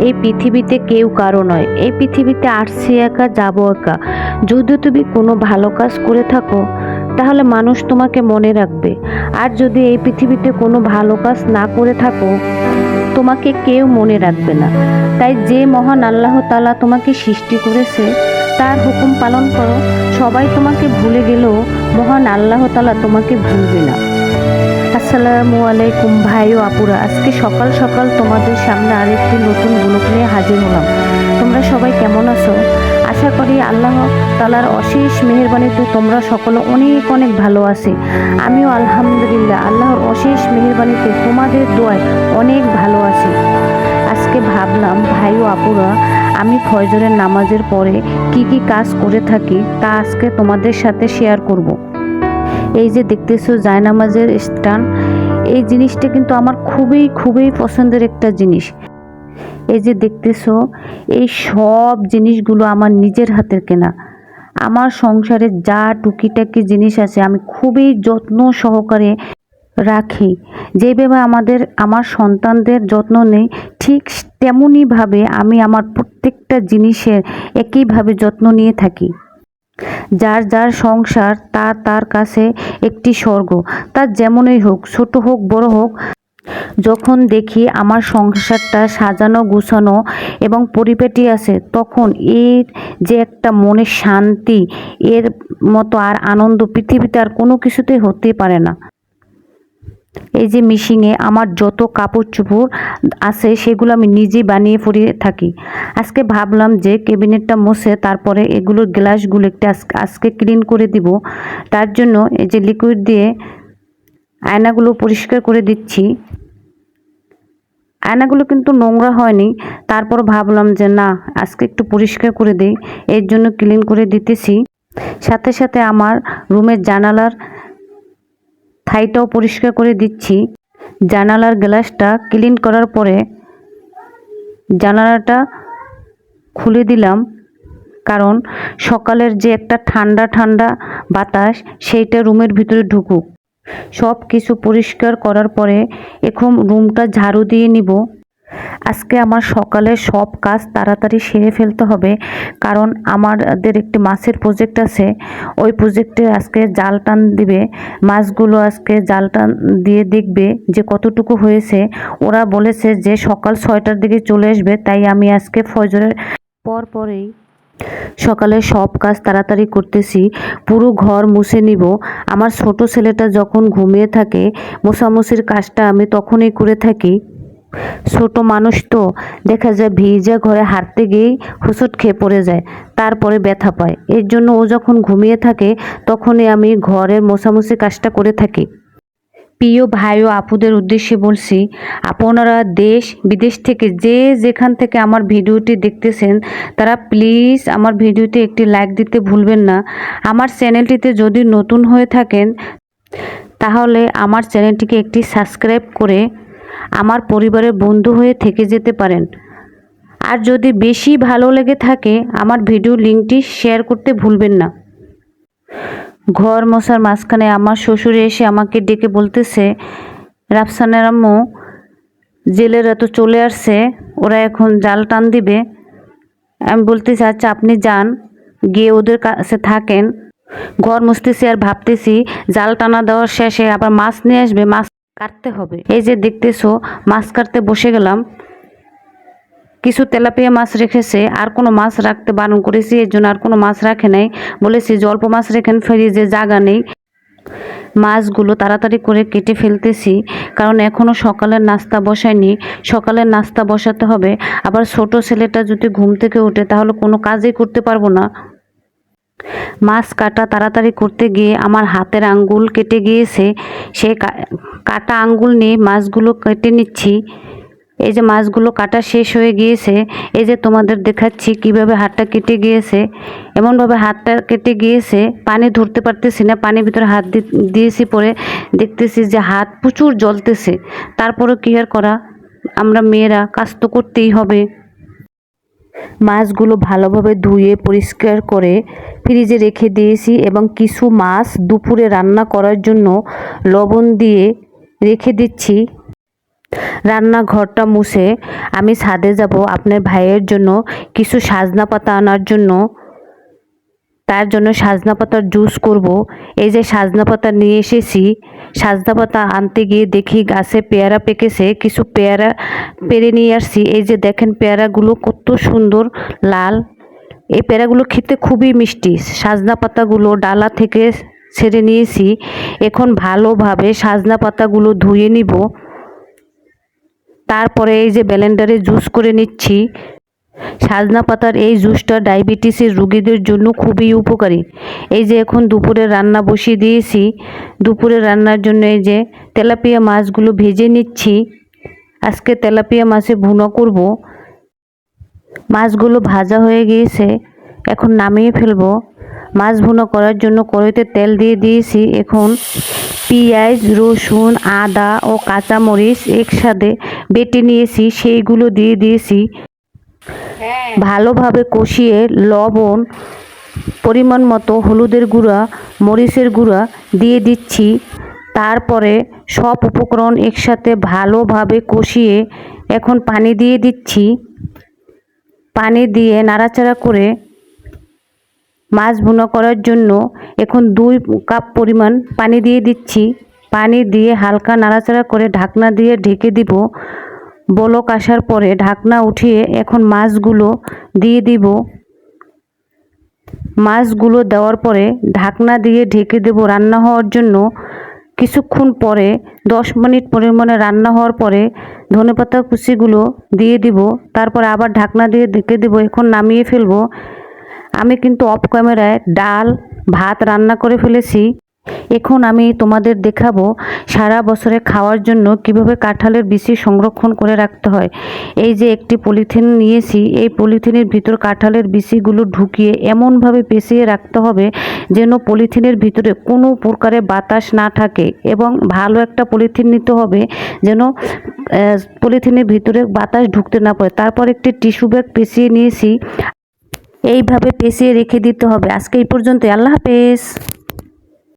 এই পৃথিবীতে কেউ কারো নয়। এই পৃথিবীতে আসছি একা, যাবো একা। যদি তুমি কোনো ভালো কাজ করে থাকো তাহলে মানুষ তোমাকে মনে রাখবে, আর যদি এই পৃথিবীতে কোনো ভালো কাজ না করে থাকো তোমাকে কেউ মনে রাখবে না। তাই যে মহান আল্লাহ তাআলা তোমাকে সৃষ্টি করেছে তার হুকুম পালন করো। সবাই তোমাকে ভুলে গেলেও মহান আল্লাহ তাআলা তোমাকে ভুলবে না। আসসালামু আলাইকুম ভাই ও আপুরা, আজকে সকাল সকাল তোমাদের সামনে আরেকটি নতুন ব্লগ নিয়ে হাজির হলাম। তোমরা সবাই কেমন আছো? আশা করি আল্লাহ তাআলার অশেষ মেহেরবানিতে তোমরা সকলে অনেক অনেক ভালো আছি। আমিও আলহামদুলিল্লাহ আল্লাহর অশেষ মেহেরবানিতে তোমাদের দোয়ায় অনেক ভালো আছি। আজকে ভাবলাম ভাই ও আপুরা, আমি ফজরের নামাজের পরে কি কাজ করে থাকি তা আজকে তোমাদের সাথে শেয়ার করব। এই যে দেখতেছো জায়নামাজের স্ট্যান্ড, এই জিনিসটা কিন্তু আমার খুবই পছন্দের একটা জিনিস। এই যে দেখতেছো এই সব জিনিসগুলো আমার নিজের হাতের কেনা। আমার সংসারে যা টুকিটাকি জিনিস আছে আমি খুবই যত্ন সহকারে রাখি। যেভাবে আমার সন্তানদের যত্ন নেই, ঠিক তেমনইভাবে আমি আমার প্রত্যেকটা জিনিসের একইভাবে যত্ন নিয়ে থাকি। যার যার সংসার তার কাছে একটি স্বর্গ, তার যেমনই হোক, ছোট হোক বড় হোক। যখন দেখি আমার সংসারটা সাজানো গুছানো এবং পরিপাটি আছে, তখন এর যে একটা মনের শান্তি, এর মতো আর আনন্দ পৃথিবীতে আর কোনো কিছুতেই হতে পারে না। এই যে মিশিংয়ে আমার যত কাপড় চোপড় আছে সেগুলো আমি নিজেই বানিয়ে পরিয়ে থাকি। আজকে ভাবলাম যে ক্যাবিনেটটা মুছে তারপরে এগুলোর গ্লাসগুলো একটু আজকে ক্লিন করে দিব। তার জন্য এই যে লিকুইড দিয়ে আয়নাগুলো পরিষ্কার করে দিচ্ছি। আয়নাগুলো কিন্তু নোংরা হয়নি, তারপর ভাবলাম যে না, আজকে একটু পরিষ্কার করে দিই, এর জন্য ক্লিন করে দিতেছি। সাথে সাথে আমার রুমের জানালার থাইটাও পরিষ্কার করে দিচ্ছি। জানালার গ্লাসটা ক্লিন করার পরে জানালাটা খুলে দিলাম, কারণ সকালের যে একটা ঠান্ডা ঠান্ডা বাতাস সেইটা রুমের ভিতরে ঢুকুক। সব কিছু পরিষ্কার করার পরে এখন রুমটা ঝাড়ু দিয়ে নিব। আজকে আমার সকালের সব কাজ তাড়াতাড়ি সেরে ফেলতে হবে, কারণ আমাদের একটি মাছের প্রজেক্ট আছে। ওই প্রজেক্টে আজকে জাল টান দিবে। মাছগুলো আজকে জাল টান দিয়ে দেখবে যে কতটুকু হয়েছে। ওরা বলেছে যে সকাল 6টার দিকে চলে আসবে, তাই আমি আজকে ফজরের পরেই সকালে সব কাজ তাড়াতাড়ি করতেছি। পুরো ঘর মুছে নিব। আমার ছোট ছেলেটা যখন ঘুমিয়ে থাকে মোছামুছির কাজটা আমি তখনই করে থাকি। ছোট মানুষ তো, দেখা যায় ভিজা ঘরে হাঁটতে গিয়েই হোঁচট খেয়ে পড়ে যায়, তারপরে ব্যথা পায়। এর জন্য ও যখন ঘুমিয়ে থাকে তখনই আমি ঘরের মোছামুছি কাজটা করে থাকি। প্রিয় ভাই ও আপুদের উদ্দেশ্যে বলছি, আপনারা দেশ বিদেশ থেকে যে যেখান থেকে আমার ভিডিওটি দেখতেছেন তারা প্লিজ আমার ভিডিওতে একটি লাইক দিতে ভুলবেন না। আমার চ্যানেলটিতে যদি নতুন হয়ে থাকেন তাহলে আমার চ্যানেলটিকে একটি সাবস্ক্রাইব করে আমার পরিবারের বন্ধু হয়ে থেকে যেতে পারেন। আর যদি বেশি ভালো লেগে থাকে আমার ভিডিও লিঙ্কটি শেয়ার করতে ভুলবেন না। ঘর মশার মাঝখানে আমার শ্বশুর এসে আমাকে ডেকে বলতেছে, রাফসানের আম্মু, জেলেরা তো চলে আসছে, ওরা এখন জাল টান দিবে। আমি বলতেছি আচ্ছা আপনি যান, গিয়ে ওদের কাছে থাকেন। ঘর মুছতেছি আর ভাবতেছি জাল টানা দেওয়ার শেষে আবার মাছ নিয়ে আসবে, মাছ কাটতে হবে। এই যে দেখতেছো মাছ কাটতে বসে গেলাম। কিছু তেলাপিয়া মাছ রেখেছে, আর কোনো মাছ রাখতে বারণ করেছি, এর জন্য আর কোনো মাছ রাখে নাই। বলেছি যে অল্প মাছ রেখেন, ফ্রিজে জায়গা নেই। মাছগুলো তাড়াতাড়ি করে কেটে ফেলতেছি, কারণ এখনও সকালের নাস্তা বসায়নি। সকালের নাস্তা বসাতে হবে। আবার ছোট ছেলেটা যদি ঘুম থেকে ওঠে তাহলে কোনো কাজই করতে পারবো না। মাছ কাটা তাড়াতাড়ি করতে গিয়ে আমার হাতের আঙ্গুল কেটে গিয়েছে। সেই কাটা আঙ্গুল নিয়ে মাছগুলো কেটে নিচ্ছি। এই যে মাছগুলো কাটা শেষ হয়ে গিয়েছে, এই যে তোমাদের দেখাচ্ছি কিভাবে হাতটা কেটে গিয়েছে। এমনভাবে হাতটা কেটে গিয়েছে পানি ধরতে পারতেছি না, পানির ভিতরে হাত দিয়েছি, পরে দেখতেছি যে হাত প্রচুর জ্বলতেছে। তারপরে কি আর করা, আমরা মেয়েরা কাজ তো করতেই হবে। মাছগুলো ভালোভাবে ধুয়ে পরিষ্কার করে ফ্রিজে রেখে দিয়েছি, এবং কিছু মাছ দুপুরে রান্না করার জন্য লবণ দিয়ে রেখে দিচ্ছি। রান্নাঘরটা মুছে আমি ছাদে যাব আপনার ভাইয়ের জন্য কিছু সাজনা পাতা আনার জন্য। তার জন্য সাজনা পাতার জুস করব। এই যে সাজনা পাতা নিয়ে এসেছি, সাজনা পাতা আনতে গিয়ে দেখি গাছে পেয়ারা পেকেছে, কিছু পেয়ারা পেরে নিয়ে আসছি। এই যে দেখেন পেয়ারাগুলো কত সুন্দর লাল, এই পেয়ারাগুলো খেতে খুবই মিষ্টি। সাজনা পাতাগুলো ডালা থেকে ছেড়ে নিয়েছি। এখন ভালোভাবে সাজনা পাতাগুলো ধুয়ে নিব। তারপরে এই যে ব্লেন্ডারে জুস করে নিচ্ছি। সাজনা পাতার এই জুসটা ডায়াবেটিসের রোগীদের জন্য খুবই উপকারী। এই যে এখন দুপুরে রান্না বসিয়ে দিয়েছি। দুপুরে রান্নার জন্য এই যে তেলাপিয়া মাছগুলো ভেজে নিচ্ছি। আজকে তেলাপিয়া মাছে ভুনা করব। মাছগুলো ভাজা হয়ে গিয়েছে, এখন নামিয়ে ফেলবো। মাছ ভুনা করার জন্য কড়াইতে তেল দিয়ে দিয়েছি। এখন পেঁয়াজ, রসুন, আদা ও কাঁচামরিচ একসাথে বেটে নিয়েছি, সেইগুলো দিয়ে দিয়েছি। ভালোভাবে কষিয়ে লবণ, পরিমাণ মতো হলুদের গুঁড়া, মরিচের গুঁড়া দিয়ে দিচ্ছি। তারপরে সব উপকরণ একসাথে ভালোভাবে কষিয়ে এখন পানি দিয়ে দিচ্ছি। পানি দিয়ে নাড়াচাড়া করে মাছ ভুনা করার জন্য এখন 2 কাপ পরিমাণ পানি দিয়ে দিচ্ছি। পানি দিয়ে হালকা নাড়াচাড়া করে ঢাকনা দিয়ে ঢেকে দিব। বলক আসার পরে ঢাকনা উঠিয়ে এখন মাছগুলো দিয়ে দিব। মাছগুলো দেওয়ার পরে ঢাকনা দিয়ে ঢেকে দেব রান্না হওয়ার জন্য। কিছুক্ষণ পরে 10 মিনিট পরিমাণে রান্না হওয়ার পরে ধনেপাতা কুচিগুলো দিয়ে দিব। তারপর আবার ঢাকনা দিয়ে ঢেকে দেব। এখন নামিয়ে ফেলবো। আমি কিন্তু অফ ক্যামেরায় ডাল ভাত রান্না করে ফেলেছি। এখন আমি তোমাদের দেখাবো সারা বছরে খাওয়ার জন্য কিভাবে কাঁঠালের বিচি সংরক্ষণ করে রাখতে হয়। এই যে একটি পলিথিন নিয়েছি, এই পলিথিনের ভিতর কাঁঠালের বিচিগুলো ঢুকিয়ে এমনভাবে পেঁচিয়ে রাখতে হবে যেন পলিথিনের ভিতরে কোনো প্রকারে বাতাস না থাকে, এবং ভালো একটা পলিথিন নিতে হবে যেন পলিথিনের ভিতরে বাতাস ঢুকতে না পারে। তারপর একটি টিস্যু ব্যাগ পেঁচিয়ে নিয়েছি, এইভাবে পেঁচিয়ে রেখে দিতে হবে। আজকে এই পর্যন্ত, আল্লাহ হাফেজ।